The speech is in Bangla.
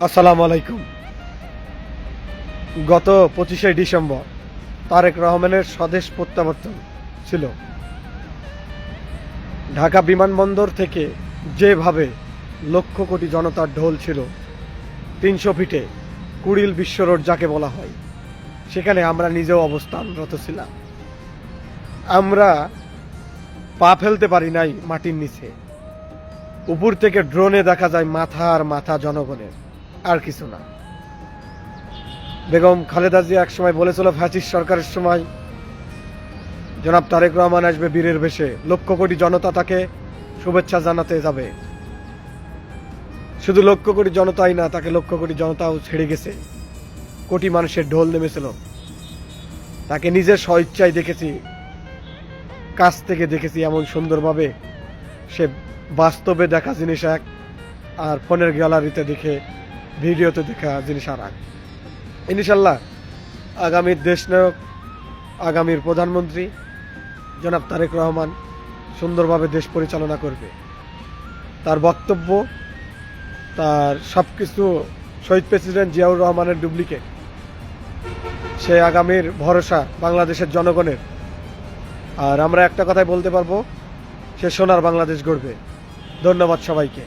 আসসালামু আলাইকুম। গত 25শে ডিসেম্বর তারেক রহমানের স্বদেশ প্রত্যাবর্তন ছিল। ঢাকা বিমানবন্দর থেকে যেভাবে লক্ষ কোটি জনতার ঢোল ছিল 300 ফিটে কুড়িল বিশ্ব রোড যাকে বলা হয়, সেখানে আমরা নিজেও অবস্থানরত ছিলাম। আমরা পা ফেলতে পারি নাই মাটির নিচে। উপর থেকে ড্রোনে দেখা যায় মাথার মাথা জনগণের, আর কিছু না। বেগম খালেদা জিয়া একসময় বলেছিল ফ্যাসিস্ট সরকারের সময় জনাব তারেক রহমান আসবে বীরের বেশে, লক্ষ কোটি জনতা তাকে শুভেচ্ছা জানাতে যাবে। শুধু লক্ষ কোটি জনতাই না, তাকে লক্ষ কোটি জনতাও ছেড়ে গেছে। কোটি মানুষের ঢোল নেমেছিল। তাকে নিজের স্বইচ্ছায় দেখেছি, কাছ থেকে দেখেছি এমন সুন্দরভাবে। সে বাস্তবে দেখা জিনিস এক, আর ফোনের গ্যালারিতে দেখে, ভিডিওতে দেখা জিনিস আর এক। ইনশাল্লাহ আগামীর দেশনায়ক, আগামীর প্রধানমন্ত্রী জনাব তারেক রহমান সুন্দরভাবে দেশ পরিচালনা করবে। তার বক্তব্য, তার সব কিছু শহীদ প্রেসিডেন্ট জিয়াউর রহমানের ডুপ্লিকেট। সে আগামীর ভরসা বাংলাদেশের জনগণের। আর আমরা একটা কথাই বলতে পারবো, সে সোনার বাংলাদেশ গড়বে। ধন্যবাদ সবাইকে।